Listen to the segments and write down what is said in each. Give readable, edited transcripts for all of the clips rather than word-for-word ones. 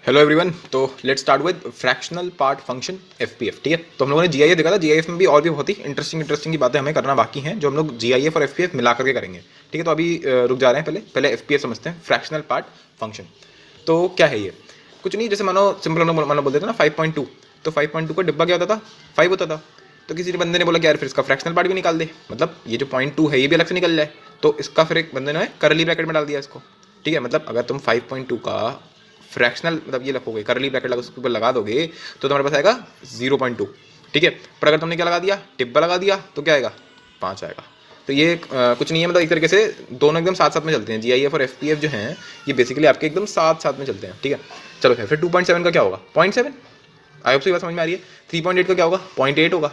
Hello everyone. तो let's start with fractional part function FPF. ठीक है, तो हम लोगों ने जीआईएफ देखा था। जीआईएफ में भी और भी बहुत ही इंटरेस्टिंग की बातें हमें करना बाकी हैं, जो हम लोग जीआईएफ और एफपीएफ मिला करके करेंगे। ठीक है, तो अभी रुक जा रहे हैं, पहले एफपीएफ समझते हैं, फ्रैक्शनल पार्ट फंक्शन। तो क्या है ये? कुछ नहीं, जैसे मानो सिंपल मानो बोल देते ना 5.2, तो 5.2 का डिब्बा क्या होता था? 5 होता था। तो किसी बंदे ने बोला कि यार फिर इसका फ्रैक्शनल पार्ट भी निकाल दे, मतलब ये जो 0.2 है ये भी अलग से निकल जाए। तो इसका फिर एक बंदे ने करली ब्रैकेट में डाल दिया इसको। ठीक है, मतलब अगर तुम 5.2 का फ्रैक्शनल मतलब ये रखोगे, करली ब्रैकेट लगा उसके ऊपर लगा दोगे, तो तुम्हारे पास आएगा 0.2। ठीक है, पर अगर तुमने क्या लगा दिया, टिब्बा लगा दिया, तो क्या आएगा? 5 आएगा। तो ये कुछ नहीं है, मतलब एक तरीके से दोनों एकदम साथ साथ में चलते हैं। जीआईएफ और एफपीएफ जो हैं ये बेसिकली आपके एकदम साथ साथ में चलते हैं। ठीक है, चलो फिर 2.7 का क्या होगा? 0.7। आई होप से ये बात समझ में आ रही है। 3.8 का क्या होगा? 0.8 होगा।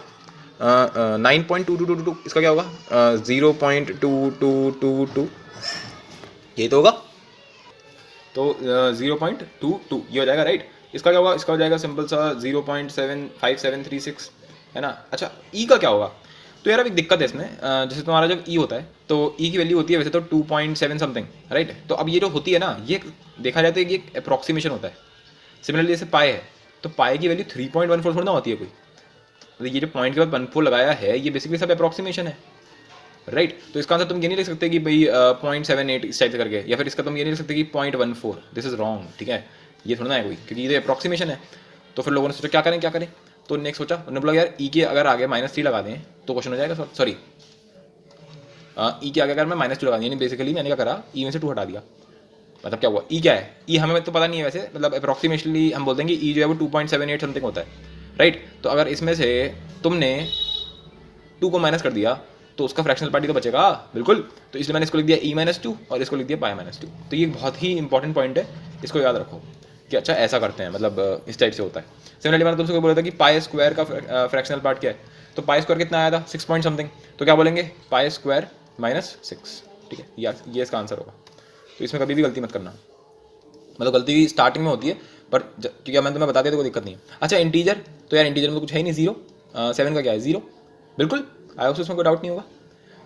9.2222 इसका क्या होगा? 0.2222 ये तो होगा। तो 0.22 ये हो जाएगा, राइट। इसका क्या होगा? इसका हो जाएगा सिंपल सा 0.75736, है ना। अच्छा, ई का क्या होगा? तो यार अब एक दिक्कत है इसमें, जैसे तुम्हारा जब ई होता है तो ई की वैल्यू होती है वैसे तो 2.7 समथिंग, राइट। तो अब ये जो होती है ना, ये देखा जाए तो ये अप्रॉक्सीमेशन होता है। सिमिलरली जैसे पाए है, तो पाए की वैल्यू 3.14 थोड़ा ना होती है कोई। तो ये जो पॉइंट के बाद 14 लगाया है, ये बेसिकली सब अप्रॉक्सीमेशन है, राइट। तो इसका आंसर तुम ये नहीं लिख सकते कि भाई 0.78 इस टाइप से करके, या फिर इसका तुम ये नहीं लिख सकते कि 0.14। दिस इज रॉन्ग, ठीक है। ये थोड़ा ना है कोई, क्योंकि ये अप्रॉक्सीमेशन है। तो फिर लोगों ने सोचा क्या करें क्या करें, तो नेक्स्ट सोचा, उन्होंने बोला यार ई के अगर आगे -3 लगा दें तो क्वेश्चन हो जाएगा। सॉरी, ई के आगे अगर मैं -2 लगा दिया, बेसिकली मैंने क्या करा, ई में से 2 हटा दिया। मतलब क्या हुआ? ई क्या है? ई हमें तो पता नहीं है वैसे, मतलब अप्रॉक्सीमेटली हम बोल देंगे ई जो है वो 2.78 समथिंग होता है, राइट। तो अगर इसमें से तुमने 2 को माइनस कर दिया तो उसका फ्रैक्शनल पार्ट ही तो बचेगा, बिल्कुल। तो इसलिए मैंने इसको लिख दिया e-2 और इसको लिख दिया -2। तो ये बहुत ही इंपॉर्टेंट पॉइंट है, इसको याद रखो कि अच्छा ऐसा करते हैं, मतलब इस टाइप से होता है। सिमिलरली मैंने तुमसे बोला था कि पाई स्क्वायर का फ्रैक्शनल पार्ट क्या है, तो पाई स्क्वायर कितना आया था? 6 पॉइंट समथिंग। तो क्या बोलेंगे? Pi square -6। ठीक है, ये इसका आंसर होगा। तो इसमें कभी भी गलती मत करना, मतलब गलती भी स्टार्टिंग में होती है, पर क्योंकि मैंने तुम्हें बता दिया तो कोई दिक्कत नहीं है। अच्छा, इंटीजर, तो यार इंटीजर में तो कुछ है ही नहीं, 0। 7 का क्या है? 0, बिल्कुल। आई होप उसमें कोई डाउट नहीं होगा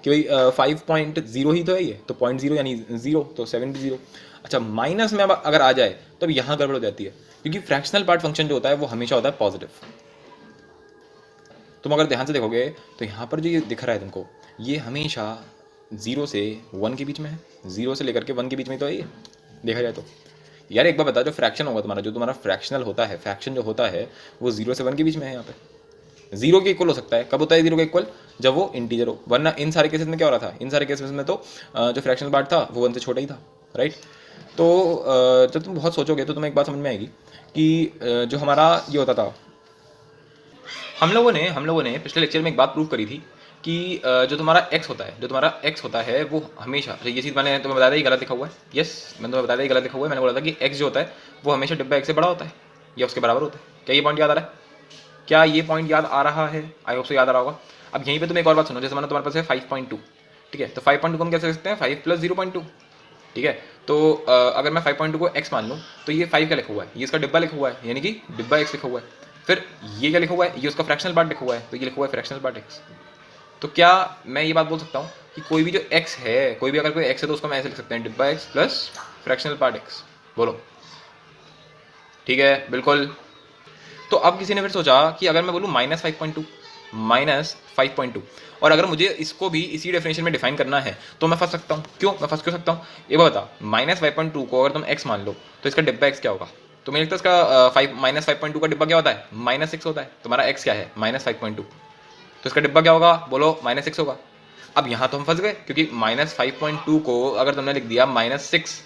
कि भाई 5.0 ही तो है ये, तो 0.0 यानी 0, तो 7 भी 0। अच्छा, माइनस में अब अगर आ जाए तो अब यहाँ गड़बड़ हो जाती है, क्योंकि फ्रैक्शनल पार्ट फंक्शन जो होता है वो हमेशा होता है पॉजिटिव। तुम अगर ध्यान से देखोगे तो यहाँ पर जो ये दिख रहा है तुमको, ये हमेशा 0 से 1 के बीच में है, 0 से लेकर के 1 के बीच में तो है ये, देखा जाए तो। यार एक बार बता, जो फ्रैक्शन होगा तुम्हारा, जो तुम्हारा फ्रैक्शनल होता है, फ्रैक्शन जो होता है वो 0 से 1 के बीच में है। यहाँ पे 0 के इक्वल हो सकता है, कब होता है 0 के इक्वल? जब वो इंटीजर हो, वरना इन सारे केसेस में क्या हो रहा था? इन सारे केसेस में तो जो फ्रैक्शनल पार्ट था वो 1 से छोटा ही था, राइट। तो जब तुम बहुत सोचोगे तो तुम्हें एक बात समझ में आएगी कि जो हमारा ये होता था, हम लोगों ने पिछले लेक्चर में एक बात प्रूव करी थी कि जो तुम्हारा x होता है वो हमेशा, ये चीज़ मैंने तुम्हें बताया था, ये गलत लिखा हुआ है। यस, मैंने तुम्हें बताया था ये गलत लिखा हुआ है। मैंने बोला था कि x जो होता है वो हमेशा डिब्बा x से बड़ा होता है या उसके बराबर होता है। क्या ये पॉइंट याद आ रहा है? क्या ये पॉइंट याद आ रहा है? आई होप से याद आ रहा होगा। अब यहीं पे तुम एक और बात सुनो, जैसे मानो तुम्हारे पास है 5.2, ठीक है, तो 5.2 को हम कैसे लिख सकते हैं? 5 + 0.2, ठीक है। तो अगर मैं 5.2 को x मान लूँ तो ये 5 का लिखा हुआ है, ये इसका डिब्बा लिखा हुआ है, यानी कि डिब्बा x लिखा हुआ है। फिर ये क्या लिखा हुआ है? ये उसका फ्रैक्शनल पार्ट लिखा हुआ है, तो ये लिखा हुआ है फ्रैक्शनल पार्ट x। तो क्या मैं ये बात बोल सकता हूँ कि कोई भी जो x है, कोई भी अगर कोई x है तो उसको मैं ऐसे लिख सकते हैं, डिब्बा x plus fractional part x? बोलो, ठीक है, बिल्कुल। तो अब किसी ने फिर सोचा कि अगर मैं बोलूँ -5.2 और अगर मुझे इसको भी इसी डेफिनेशन में डिफाइन करना है तो मैं फंस सकता हूँ। क्यों मैं फंस क्यों सकता हूँ? ये बता, -5.2 को अगर तुम x मान लो तो इसका डिब्बा x क्या होगा? तो मुझे लगता है इसका -5.2 का डिब्बा क्या होता है? -6 होता है। तुम्हारा x क्या है? -5.2, तो इसका डिब्बा क्या होगा? बोलो, -6 होगा। अब यहाँ तो हम फंस गए, क्योंकि -5.2 को अगर तुमने लिख दिया -6,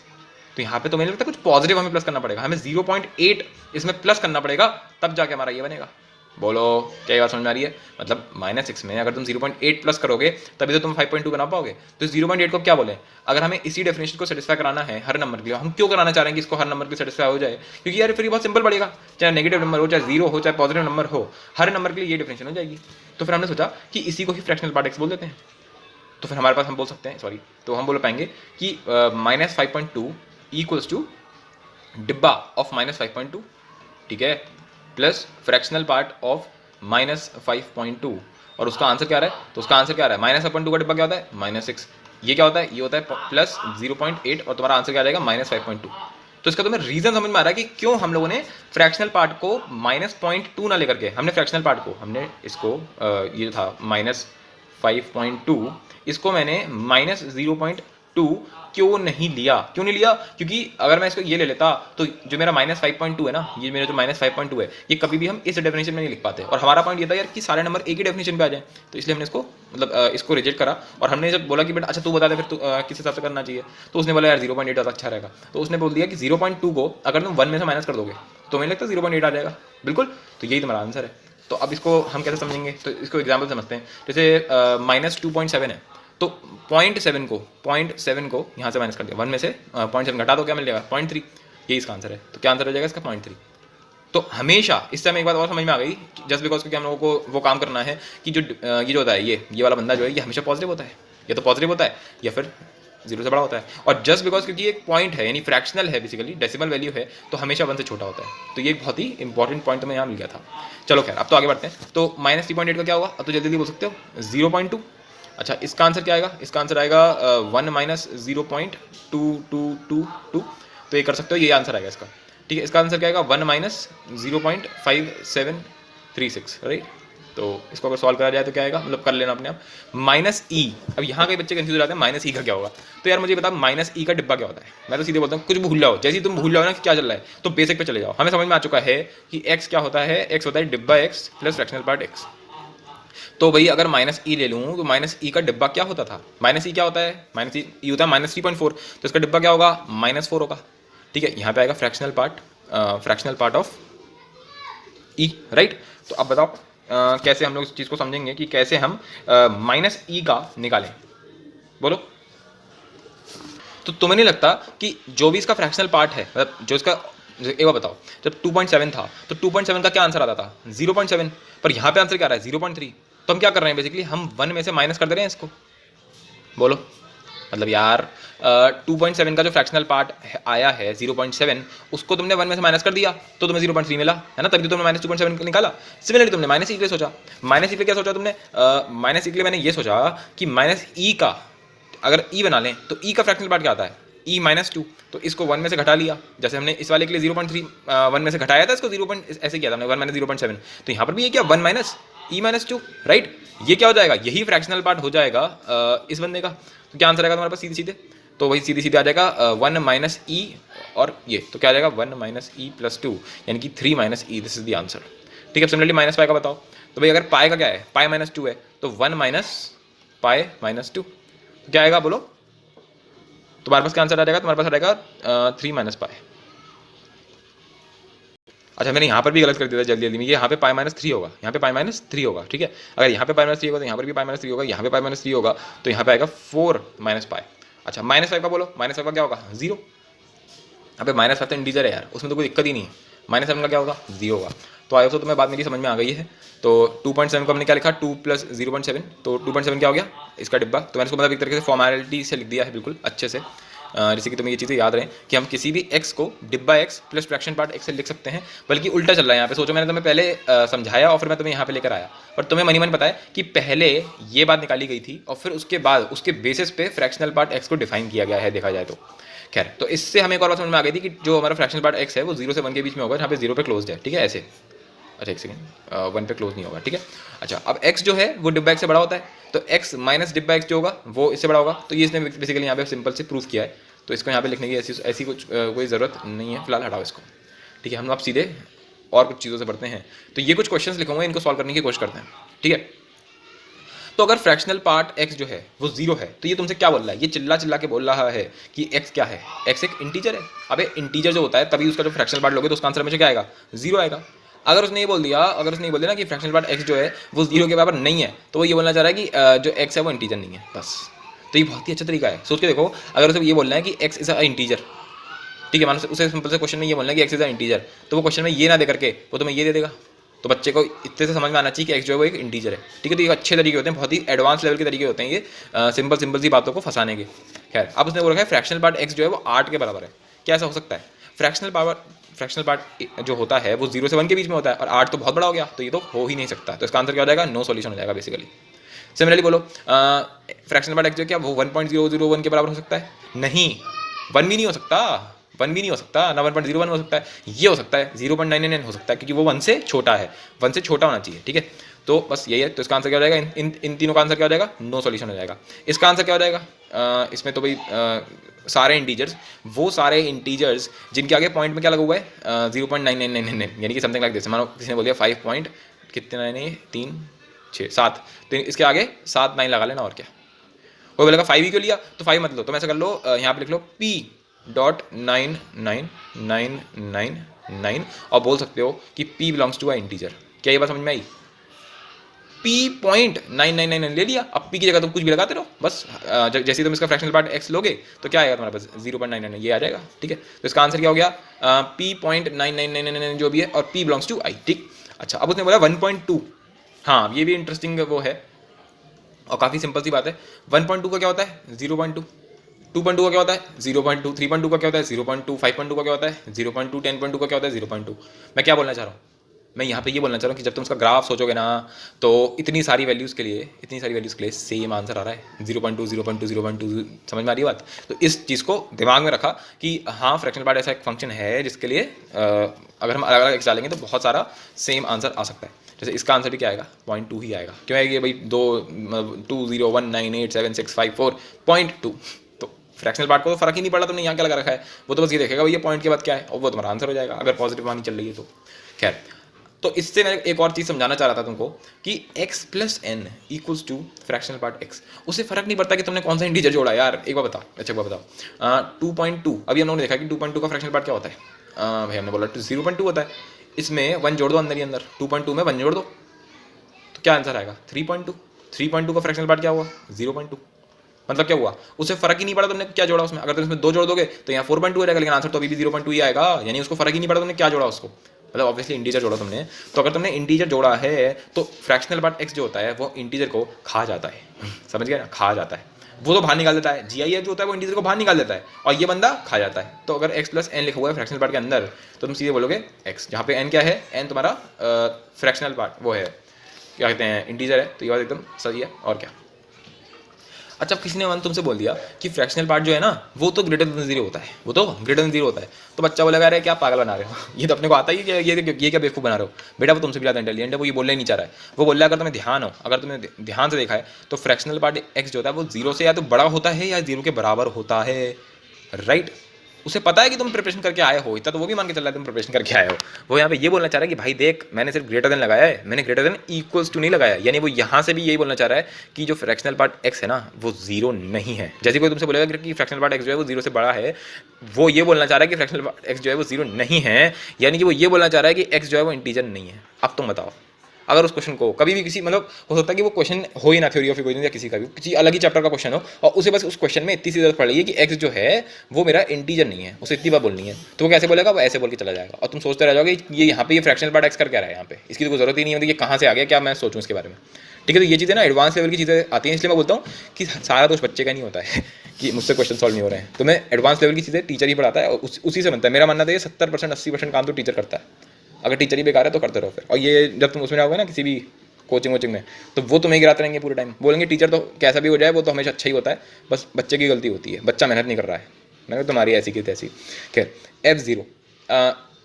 तो यहाँ पे तो मुझे लगता है कुछ पॉजिटिव हमें प्लस करना पड़ेगा, हमें 0.8 इसमें प्लस करना पड़ेगा, तब जाके हमारा ये बनेगा। बोलो, क्या ये बात समझ में आ रही है? मतलब -6 में अगर तुम 0.8 प्लस करोगे तभी तो तुम 5.2 बना पाओगे। तो 0.8 को क्या बोले? अगर हमें इसी डेफिनेशन को सेटिस्फाई कराना है हर नंबर के लिए, हम क्यों कराना चाह रहे हैं कि इसको हर नंबर के लिए सेटिस्फाई हो जाए? क्योंकि यार फिर ये बहुत सिंपल पड़ेगा, चाहे नेगेटिव नंबर हो, चाहे 0 हो, चाहे पॉजिटिव नंबर हो, हर नंबर के लिए ये डेफिनेशन हो जाएगी। तो फिर हमने सोचा कि इसी को ही फ्रैक्शनल पार्ट x बोल देते हैं। तो फिर हमारे पास हम बोल सकते हैं, सॉरी, तो हम बोल पाएंगे कि -5.2 इक्वल्स टू डिब्बा ऑफ -5.2, ठीक है, प्लस फ्रैक्शनल पार्ट ऑफ -5.2। और उसका आंसर क्या रहा है? तो उसका आंसर क्या रहा है? -5.2 का डिब्बा क्या होता है? -6। ये क्या होता है? ये होता है +0.8, और तुम्हारा आंसर क्या आ जाएगा? -5.2। तो इसका तुम्हें रीजन समझ में आ रहा है कि क्यों हम लोगों ने फ्रैक्शनल पार्ट को -0.2 ना लेकर के, हमने फ्रैक्शनल पार्ट को, हमने इसको ये था -5.2, इसको मैंने -0.2 क्यों नहीं लिया? क्यों नहीं लिया? क्योंकि अगर मैं इसको ये ले लेता तो जो मेरा -5.2 है ना, ये मेरा जो -5.2 है, ये कभी भी हम इस डेफिनेशन में नहीं लिख पाते। और हमारा पॉइंट ये था यार कि सारे नंबर एक ही डेफिनेशन पे आ जाए, तो इसलिए हमने इसको मतलब इसको रिजेक्ट करा। और हमने जब बोला कि बेटा अच्छा तू बता दे फिर तू किस हिसाब से करना चाहिए, तो उसने बोला यार 0.8 ज़्यादा अच्छा रहेगा। तो उसने बोल दिया कि 0.2 को अगर तुम 1 में से माइनस कर दोगे तो मुझे लगता है 0.8 आ जाएगा। बिल्कुल, तो यही तुम्हारा आंसर है। तो अब इसको हम कैसे समझेंगे? तो इसको एग्जाम्पल समझते हैं। जैसे -2.7 है, तो 0.7 को यहाँ से माइनस कर दिया, 1 में से 0.7 घटा दो, क्या मिल जाएगा? 0.3। यही इसका आंसर है। तो क्या आंसर हो जाएगा इसका? 0.3। तो हमेशा इससे हमें एक बात और समझ में आ गई, जस्ट बिकॉज क्योंकि हम लोगों को वो काम करना है कि जो ये जो होता है ये वाला बंदा जो है ये हमेशा पॉजिटिव होता है, या तो पॉजिटिव होता है या फिर 0 से बड़ा होता है। और जस्ट बिकॉज क्योंकि एक पॉइंट है यानी फ्रैक्शनल है, बेसिकली डेसिमल वैल्यू है, तो हमेशा 1 से छोटा होता है। तो ये एक बहुत ही इंपॉर्टेंट पॉइंट तुम्हें यहाँ मिल गया था। चलो खैर, अब तो आगे बढ़ते हैं। तो -3.8 का क्या होगा? अब तो जल्दी जल्दी बोल सकते हो, 0.2। अच्छा, इसका आंसर क्या आएगा? इसका आंसर आएगा 1 - 0.2222। तो ये कर सकते हो, ये आंसर आएगा इसका। ठीक है, इसका आंसर क्या आएगा? 1 - 0.5736, राइट। तो इसको अगर सॉल्व करा जाए तो क्या आएगा? मतलब कर लेना अपने आप। -e, अब यहाँ के बच्चे कंफ्यूज हो जाते हैं -e का क्या होगा। तो यार मुझे बता, -e का डिब्बा क्या होता है? मैं तो सीधे बोलता हूँ कुछ भूल जाओ, जैसे ही तुम भूल जाओ ना कि क्या चल रहा है, तो बेसिक पे चले जाओ। हमें समझ में आ चुका है कि x क्या होता है। x होता है डिब्बा x plus fractional part x। तो भाई अगर -e ले लूँ तो -e का डिब्बा क्या होता था? -e क्या होता है? -e होता है -3.4, तो इसका डिब्बा क्या होगा? -4 होगा। ठीक है, यहाँ पे आएगा fractional part of e, right. तो अब बताओ कैसे हम लोग इस चीज़ को समझेंगे कि कैसे हम -e का निकालें, बोलो। तो तुम्हें नहीं लगता कि जो भी इसका फ्रैक्शनल पार्ट है, मतलब जो इसका, एक बार बताओ, जब 2.7 था तो 2.7 का क्या आंसर आता था? 0.7। पर यहाँ पे आंसर क्या आ रहा है? 0.3। तो हम क्या कर रहे हैं? बेसिकली हम 1 में से माइनस कर दे रहे हैं इसको, बोलो। मतलब यार 2.7 का जो फ्रैक्शनल पार्ट आया है 0.7, उसको तुमने 1 में से माइनस कर दिया तो तुम्हें 0.3 मिला है ना, तभी तो तुमने -2.7 निकाला। सिमिलरली तुमने -e के लिए सोचा, -e के लिए क्या सोचा तुमने? -e के लिए मैंने ये सोचा कि -e का अगर e बना लें तो e का फ्रैक्शनल पार्ट क्या आता है? e -2। तो इसको 1 में से घटा लिया, जैसे हमने इस वाले के लिए 0.3 1 में से घटाया था, इसको 0. ऐसे किया था हमने 1 - 0.7। तो यहाँ पर भी ये क्या 1 - e -2, राइट। ये क्या हो जाएगा? यही फ्रैक्शनल पार्ट हो जाएगा इस बंदे का। तो क्या आंसर आएगा तुम्हारे पास सीधे सीधे? तो वही सीधे सीधे आ जाएगा 1 - e और ये, तो क्या आ जाएगा? 1 - e + 2, यानी कि 3 - e। This is the answer. ठीक है, सिमिलरली -π का बताओ। तो भाई अगर पाई का क्या है? पाई -2 है, तो 1 - π - 2 क्या आएगा, बोलो। तुम्हारे पास क्या आंसर आ जाएगा? तुम्हारे पास आ जाएगा 3 - π। अच्छा, मैंने यहाँ पर भी गलत कर दिया था जल्दी जल्दी में, ये यहाँ पे π -3 होगा, यहाँ पे π -3 होगा। ठीक है, अगर यहाँ पे π -3 होगा तो यहाँ पर भी π -3 होगा, यहाँ पे π -3 होगा तो यहाँ पे आएगा 4 - π। अच्छा, -5 का बोलो। -5 का क्या होगा? 0। यहाँ पे -5 तो इंटीजर है यार, उसमें तो कोई दिक्कत ही नहीं है। -7 का क्या होगा? 0 होगा। तो आई होप तुम्हें बात मेरी समझ में आ गई है। तो 2.7 को हमने क्या लिखा? 2 + 0.7, तो 2.7 क्या हो गया? इसका डिब्बा। तो मैंने इसको मतलब एक तरीके से फॉर्मेलिटी से लिख दिया है, बिल्कुल अच्छे से, जैसे कि तुम्हें ये चीज़ें याद रहें कि हम किसी भी x को डिब्बा x plus fraction part x से लिख सकते हैं। बल्कि उल्टा चल रहा है यहाँ पे, सोचो मैंने तुम्हें पहले समझाया और फिर मैं तुम्हें यहाँ पे लेकर आया, पर तुम्हें मनी मन पता है कि पहले ये बात निकाली गई थी और फिर उसके बाद उसके बेसिस पे फ्रैक्शनल पार्ट x को डिफाइन किया गया है, देखा जाए तो। खैर, तो इससे हमें एक और बात समझ में आ गई थी कि जो हमारा फ्रैक्शनल पार्ट x है वो 0 से 1 के बीच में होगा, जहाँ पे 0 पे क्लोज है। ठीक है, ऐसे। अच्छा, एक सेकेंड, 1 पे क्लोज नहीं होगा। ठीक है, अच्छा, अब x जो है वो डिब्बा x से बड़ा होता है, तो x माइनस डिब्बा x जो होगा वो इससे बड़ा होगा। तो ये इसने बेसिकली यहाँ पे सिंपल से प्रूफ किया है, तो इसको यहाँ पे लिखने की ऐसी कुछ कोई ज़रूरत नहीं है, फिलहाल हटाओ इसको। ठीक है, हम आप सीधे और कुछ चीज़ों से बढ़ते हैं। तो ये कुछ क्वेश्चंस लिखूंगा, इनको सॉल्व करने की कोशिश करते हैं। ठीक है, तो अगर फ्रैक्शनल पार्ट x जो है वो 0 है, तो ये तुमसे क्या बोल रहा है? ये चिल्ला चिल्ला के बोल रहा है कि x क्या है? x एक इंटीजर है। अबे इंटीजर जो होता है तभी उसका जो फ्रैक्शनल पार्ट लोगे तो उसका आंसर हमेशा क्या आएगा? 0 आएगा। अगर उसने ये बोल दिया ना कि फ्रैक्शनल पार्ट x जो है वो 0 के बराबर नहीं है, तो वो ये बोलना चाह रहा है कि जो x है वो इंटीजर नहीं है, बस। तो ये बहुत ही अच्छा तरीका है, सोच के देखो। अगर उसे ये बोलना है कि x इज अ इंटीजर, ठीक है, मान लो उसे सिंपल से क्वेश्चन में ये बोलना है कि x इज अ इंटीजर, तो वो क्वेश्चन में ये ना दे करके वो तुम्हें ये दे देगा। तो बच्चे को इतने से समझ में आना चाहिए कि x जो है वो एक इंटीजर है। ठीक है, तो ये अच्छे तरीके होते हैं, बहुत ही एडवांस लेवल के तरीके होते हैं ये सिंपल सी बातों को फंसाने के। खैर, अब उसने बोला है फ्रैक्शनल पार्ट x जो है वो 8 के बराबर है। क्या ऐसा हो सकता है? फ्रैक्शनल पार्ट जो होता है वो 0 से 1 के बीच में होता है और 8 तो बहुत बड़ा हो गया, तो ये तो हो ही नहीं सकता। तो इसका आंसर क्या हो जाएगा? नो सॉल्यूशन हो जाएगा बेसिकली। सिमिलरली बोलो, फ्रैक्शनल पार्ट x जो क्या वो 1.001 के बराबर हो सकता है? नहीं, 1 भी नहीं हो सकता, 1 भी नहीं हो सकता ना, 1.01 हो सकता है, ये हो सकता है 0.999 हो सकता है, क्योंकि वो 1 से छोटा है, 1 से छोटा होना चाहिए, ठीक है। तो बस यही है। तो इसका आंसर क्या हो जाएगा, इन तीनों का आंसर क्या हो जाएगा, नो सॉल्यूशन हो जाएगा। इसका आंसर क्या हो जाएगा, इसमें तो भाई सारे इंटीजर्स, वो सारे इंटीजर्स जिनके आगे पॉइंट में क्या लगा हुआ है 0.9999, यानी कि समथिंग लाइक दिस। मानो किसी ने बोल दिया 5 पॉइंट कितने, नहीं 3 6 7, तो इसके आगे 7 9 लगा लेना, और क्या। कोई बोलेगा 5 ही क्यों लिया, तो 5 मत लो, तो ऐसा कर लो, यहाँ पे लिख लो P.9999 और बोल सकते हो कि P belongs to a integer. क्या ये बात समझ में आई? P.999 ले लिया, अब P की जगह तुम कुछ भी लगाते रहो बस। जैसे तुम इसका फ्रैक्शनल पार्ट x लोगे तो क्या आएगा तुम्हारे पास, 0.99 ये आ जाएगा, ठीक है। तो इसका आंसर क्या हो गया, P.9999 जो भी है, और P बिलोंग्स टू I, ठीक। अच्छा, अब उसने बोला 1.2, हाँ ये भी इंटरेस्टिंग वो है और काफ़ी सिंपल सी बात है। 1.2 का क्या होता है 0.2, 2.2 का क्या होता है 0.2, 3.2 का क्या होता है 0.2, 5.2 का क्या होता है 0.2, 10.2 का क्या होता है 0.2। मैं क्या बोलना चाह रहा हूँ, मैं यहाँ पे ये बोलना चाह रहा हूँ कि जब तुम उसका ग्राफ सोचोगे ना, तो इतनी सारी वैल्यूज़ के लिए सेम आंसर आ रहा है 0.2 0.2 0.2, समझ में आ रही है बात। तो इस चीज़ को दिमाग में रखा कि हाँ फ्रैक्शनल पार्ट ऐसा एक फंक्शन है जिसके लिए अगर हम अलग अलग एक्स डालेंगे तो बहुत सारा सेम आंसर आ सकता है। जैसे इसका आंसर भी क्या आएगा 0.2 ही आएगा, क्यों आएगी भाई, 201987654.2। तो फ्रैक्शनल पार्ट को तो फर्क ही नहीं पड़ा तुमने यहाँ क्या लगा रखा है, वो तो बस ये देखेगा भैया पॉइंट के बाद क्या है, और वो तुम्हारा आंसर हो जाएगा अगर पॉजिटिव मानी चल रही है तो। खैर, तो इससे मैं एक और चीज़ समझाना चाह रहा था तुमको कि x plus n equals to fractional part x। उससे फर्क नहीं पड़ता कि तुमने कौन सा इंटीजर जोड़ा यार, एक बार बताओ, अच्छा एक बार बताओ। 2.2 अभी हम लोगों ने देखा कि 2.2 का फ्रैक्शनल पार्ट क्या होता है, भाई हमने बोला 0.2 होता है, इसमें 1 जोड़ दो अंदर ही अंदर, 2.2 में 1 जोड़ दो, तो क्या आंसर आएगा 3.2। 3.2 का फ्रैक्शनल पार्ट क्या हुआ 0.2, मतलब क्या हुआ, उससे फर्क ही नहीं पड़ा तुमने क्या जोड़ा उसमें। अगर तुम इसमें 2 जोड़ दोगे तो यहाँ 4.2 हो जाएगा, लेकिन आंसर तो अभी भी 0.2 ही आएगा, यानी उसको फर्क ही नहीं पड़ा तुमने क्या जोड़ा उसको, मतलब ऑब्वियसली इंटीजर जोड़ा तुमने। तो अगर तुमने इंटीजर जोड़ा है तो फ्रैक्शनल पार्ट x जो होता है वो इंटीजर को खा जाता है, समझ गया ना, खा जाता है, वो तो बाहर निकाल देता है, GIF जो होता है वो इंटीजर को बाहर निकाल देता है, और ये बंदा खा जाता है। तो अगर x प्लस एन लिखा हुआ है फ्रैक्शनल पार्ट के अंदर, तो तुम सीधे बोलोगे x, जहाँ पे n क्या है, n तुम्हारा फ्रैक्शनल पार्ट वो है, क्या कहते हैं, इंटीजर है, तो ये बात एकदम सही है, और क्या। अच्छा, अब किसी ने तुमसे बोल दिया कि फ्रैक्शनल पार्ट जो है ना वो तो ग्रेटर देन 0 होता है, वो तो ग्रेटर देन 0 होता है, तो बच्चा बोलेगा अरे क्या पागल बना रहे हो ये तो अपने को आता ही है, ये क्या बेवकूफ़ बना रहे हो बेटा, वो तुमसे भी ज़्यादा इंटेलिजेंट है, वो ये बोलना ही नहीं चाह रहा है। वो बोल रहा है अगर तुम्हें ध्यान हो, अगर तुमने ध्यान से देखा है तो फ्रैक्शनल पार्ट x जो होता है वो 0 से या तो बड़ा होता है या 0 के बराबर होता है, राइट। उसे पता है कि तुम प्रिपरेशन करके आए हो, इतना तो वो भी मान के चल रहा है तुम प्रिपरेशन करके आए हो। वो यहाँ पे ये बोलना चाह रहा है कि भाई देख मैंने सिर्फ ग्रेटर देन लगाया है, मैंने ग्रेटर देन इक्वल्स टू नहीं लगाया, यानी वो यहाँ से भी यही बोलना चाह रहा है कि जो फ्रैक्शनल पार्ट x है ना वो 0 नहीं है। जैसे कोई तुमसे बोलेगा कि फ्रैक्शनल पार्ट x जो है वो 0 से बड़ा है, वो ये बोलना चाह रहा है कि फ्रैक्शनल पार्ट x जो है वो 0 नहीं है, यानी कि वो ये बोलना चाह रहा है कि x जो है वो इंटीजर नहीं है। अब तुम बताओ, अगर उस क्वेश्चन को कभी भी किसी, मतलब हो सकता है कि वो क्वेश्चन हो ही ना थ्योरी ऑफ इक्वेशन या किसी का भी, किसी अलग ही चैप्टर का क्वेश्चन हो, और उसे बस उस क्वेश्चन में इतनी सी जरूरत पड़ रही है कि x जो है वो मेरा इंटीजर नहीं है, उसे इतनी बार बोलनी है, तो वो कैसे बोलेगा, वो ऐसे बोल के चला जाएगा, और तुम सोचते रह जाओगे ये यहाँ पे ये फ्रैक्शनल पार्ट x कर क्या रहा है यहाँ पे, इसकी तो कोई जरूरत ही नहीं होती, ये कहाँ से आ गया, क्या मैं सोचूं इसके बारे में, ठीक है। तो ये चीज़ें ना एडवांस लेवल की चीज़ें आती हैं, इसलिए मैं बोलता हूँ कि सारा दोष बच्चे का नहीं होता है कि मुझसे क्वेश्चन सॉल्व नहीं हो रहे हैं, तो मैं एडवांस लेवल की चीज़ें टीचर ही पढ़ाता है, और उसी से बनता है। मेरा मानना था ये 70% 80% काम तो टीचर करता है, अगर टीचर ही बेकार है तो करते रहो फिर। और ये जब तुम उसमें आओगे ना किसी भी कोचिंग वोचिंग में, तो वो तुम्हें गिराते रहेंगे पूरे टाइम, बोलेंगे टीचर तो कैसा भी हो जाए वो तो हमेशा अच्छा ही होता है, बस बच्चे की गलती होती है, बच्चा मेहनत नहीं कर रहा है। मैंने तुम्हारी ऐसी की तैसी। खैर f0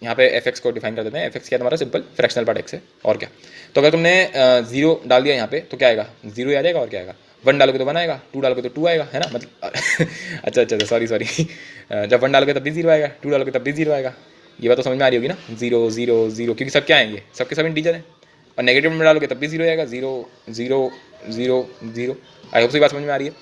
यहाँ पे fx को डिफाइन कर देते हैं, fx क्या तुम्हारा सिंपल फ्रैक्शनल पार्ट x है, और क्या। तो अगर तुमने 0 डाल दिया यहाँ पे तो क्या आएगा 0 ही आ जाएगा, और क्या आएगा, 1 डालोगे तो 1 आएगा, 2 डालोगे तो 2 आएगा, है ना, मतलब अच्छा सॉरी जब 1 डालोगे तब भी 0 आएगा, 2 डालोगे तब भी 0 आएगा, ये बात तो समझ में आ रही होगी ना, 0 0 0, क्योंकि सब क्या आएंगे, सबके सब इंटीजर हैं, और नेगेटिव में डालोगे तब भी 0 आएगा, 0 0 0 0। आई होप सही बात समझ में आ रही है।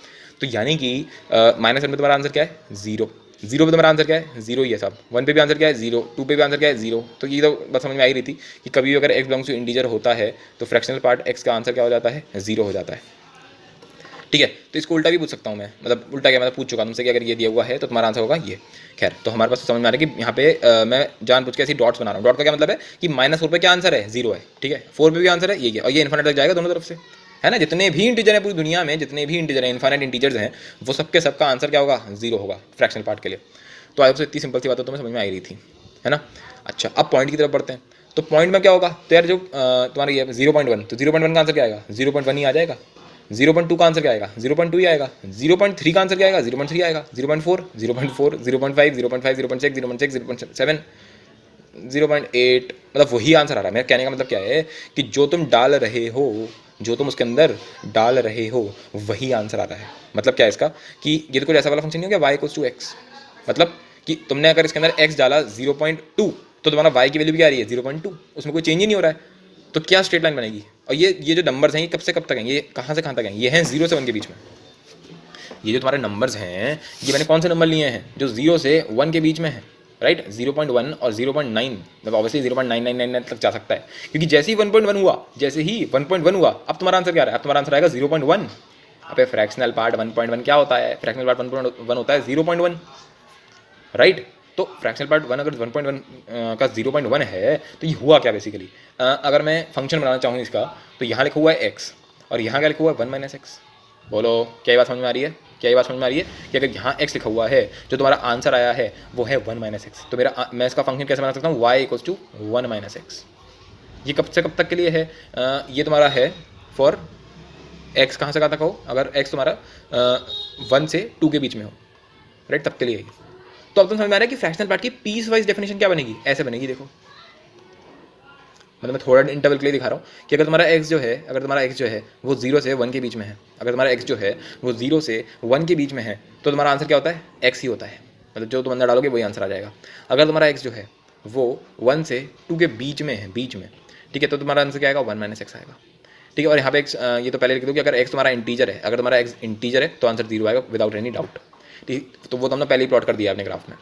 तो यानी कि -1 में तुम्हारा आंसर क्या है 0, 0 पे तुम्हारा आंसर क्या है 0 ही है सब, 1 पे भी आंसर क्या है 0, 2 पे भी आंसर क्या है 0। तो ये तो बात समझ में आ ही रही थी कि कभी भी अगर x बिलोंग्स टू इंटीजर होता है तो फ्रैक्शनल पार्ट x का आंसर क्या हो जाता है 0 हो जाता है, ठीक है। तो इसको उल्टा भी पूछ सकता हूँ मैं, मतलब उल्टा क्या, मतलब पूछ चुका तुमसे कि अगर ये दिया हुआ है तो तुम्हारा आंसर होगा ये। खैर, तो हमारे पास समझ में आ रहा है कि यहाँ पे मैं जानबूझ के ऐसी डॉट्स बना रहा हूँ। डॉट का क्या मतलब है कि -4 पे क्या आंसर है 0 है, ठीक है, 4 पे भी आंसर है ये, और ये इन्फिनिट तक जाएगा दोनों तरफ से, है ना। जितने भी इंटीजर हैं पूरी दुनिया में, जितने भी इंटीजर हैं, इन्फिनिट इंटीजर्स हैं, वो सबके सबका आंसर क्या होगा 0 होगा फ्रैक्शनल पार्ट के लिए। तो आई होप इतनी सिंपल सी बात तो तुम्हें समझ में आ रही थी, है ना। अच्छा, अब पॉइंट की तरफ बढ़ते हैं। तो पॉइंट में क्या होगा, तो यार जो तुम्हारा ये 0.1, तो 0.1 का आंसर क्या आएगा 0.1 ही आ जाएगा, 0.2 का आंसर क्या आएगा? 0.2 ही आएगा। 0.3 का आंसर क्या आएगा? 0.3 आएगा। 0.4, 0.4, 0.5, 0.5, 0.6, 0.6, 0.7, 0.8, मतलब वही आंसर आ रहा है। मेरा कहने का मतलब क्या है कि जो तुम डाल रहे हो, जो तुम उसके अंदर डाल रहे हो, वही आंसर आ रहा है। मतलब क्या है इसका कि ये तो कोई ऐसा वाला फंक्शन नहीं हो गया y इक्वल्स टू एक्स, मतलब कि तुमने अगर इसके अंदर x डाला 0.2 तो तुम्हारा y की वैल्यू भी क्या आ रही है? 0.2, उसमें कोई चेंज ही नहीं हो रहा है। तो क्या स्ट्रेट लाइन बनेगी? और ये जो नंबर्स हैं ये कब से कब तक हैं? ये कहाँ से कहाँ तक हैं? ये हैं 0 से 1 के बीच में। ये जो तुम्हारे नंबर्स हैं ये मैंने कौन से नंबर लिए हैं? जो 0 से 1 के बीच में है, राइट। 0.1 और 0.9, मतलब ऑब्वियसली 0.999 तक जा सकता है, क्योंकि जैसे ही 1.1 हुआ, जैसे ही 1.1 हुआ, अब तुम्हारा आंसर क्या आ रहा है? अब तुम्हारा आंसर आएगा 0.1। अब फ्रैक्शनल पार्ट 1.1 क्या होता है? फ्रैक्शनल पार्ट 1.1 होता है 0.1, राइट। तो फ्रैक्शनल पार्ट 1 अगर 1.1 का 0.1 है तो ये हुआ क्या बेसिकली? अगर मैं फंक्शन बनाना चाहूँ इसका, तो यहाँ लिखा हुआ है x और यहाँ क्या लिखा हुआ है? 1 माइनस एक्स। बोलो क्या ये बात समझ में आ रही है? क्या ये बात समझ में आ रही है कि अगर यहाँ x लिखा हुआ है, जो तुम्हारा आंसर आया है वो है 1 माइनस एक्स, तो मैं इसका फंक्शन कैसे बना सकता हूँ? y equals to 1 minus x. ये कब से कब तक के लिए है? ये तुम्हारा है फॉर x कहाँ से कहाँ तक हो, अगर x तुम्हारा 1 से 2 के बीच में हो, राइट, तब के लिए। तो अब तुम समझ में आ रहा है कि फ्रैक्शनल पार्ट की पीस वाइज डेफिनेशन क्या बनेगी? ऐसे बनेगी, देखो, मतलब मैं थोड़ा इंटरवल के लिए दिखा रहा हूँ कि अगर तुम्हारा x जो है, अगर तुम्हारा x जो है वो 0 से 1 के बीच में है, अगर तुम्हारा x जो है वो 0 से 1 के बीच में है, तो तुम्हारा आंसर क्या होता है? x ही होता है, मतलब जो तुम अंदर डालोगे वही आंसर आ जाएगा। अगर तुम्हारा x जो है वो 1 से 2 के बीच में है, बीच में, ठीक है, तो तुम्हारा आंसर क्या आएगा? 1 माइनस एक्स आएगा, ठीक है। और यहाँ पे x, ये तो पहले लिख दो कि अगर x तुम्हारा इंटीजर है, अगर तुम्हारा x इंटीजर है तो आंसर 0 आएगा विदाउट एनी डाउट, ठीक। तो वो तो हमने पहले ही प्लॉट कर दिया अपने ग्राफ में।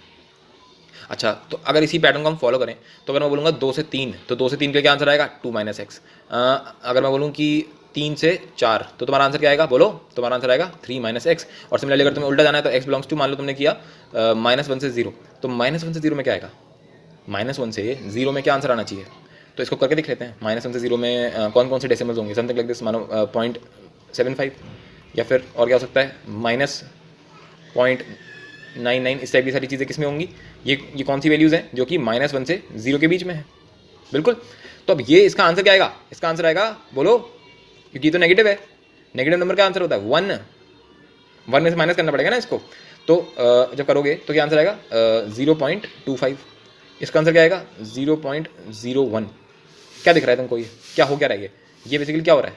अच्छा, तो अगर इसी पैटर्न को हम फॉलो करें तो अगर मैं बोलूँगा 2 से 3, तो 2 से 3 के लिए क्या आंसर आएगा? 2 माइनस एक्स। अगर मैं बोलूँ कि 3 से 4, तो तुम्हारा आंसर क्या आएगा? बोलो, तुम्हारा आंसर आएगा 3 माइनस एक्स। और सिमिलरली अगर तुम्हें उल्टा जाना है तो x बिलोंग्स टू, मान लो तुमने किया -1 से 0, तो -1 से 0 में क्या आएगा? -1 से 0 में क्या आंसर आना चाहिए? तो इसको करके देख लेते हैं। -1 से 0 में कौन कौन से डेसिमल्स होंगे? समथिंग लाइक दिस, मानो 0.75, या फिर और क्या हो सकता है? -0.99, इस टाइप की सारी चीज़ें किस में होंगी? ये कौन सी वैल्यूज़ हैं जो कि -1 से 0 के बीच में है? बिल्कुल। तो अब ये इसका आंसर क्या आएगा? इसका आंसर आएगा, बोलो, क्योंकि ये तो नेगेटिव है, नेगेटिव नंबर का आंसर होता है 1 में से माइनस करना पड़ेगा ना इसको। तो जब करोगे तो क्या आंसर आएगा? 0.25। इसका आंसर क्या आएगा? 0.01। क्या दिख रहा है तुमको? ये क्या हो क्या रहा है? ये बेसिकली क्या हो रहा है?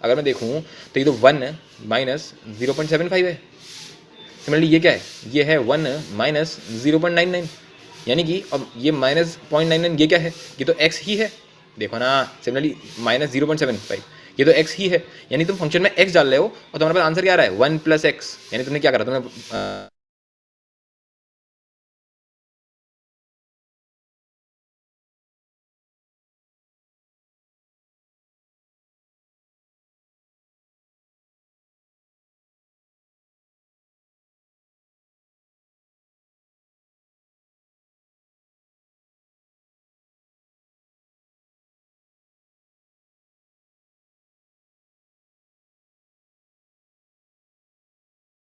अगर मैं देखूँ तो ये तो 1 माइनस 0.75 है। सिमिलरली ये क्या है? ये है 1 माइनस 0.99, यानी कि अब ये -0.99 ये क्या है? ये तो x ही है, देखो ना। सिमिलरली -0.75 ये तो x ही है, यानी तुम फंक्शन में x डाल रहे हो और तुम्हारे पास आंसर क्या आ रहा है? 1 प्लस एक्स, यानी तुमने क्या करा? तुमने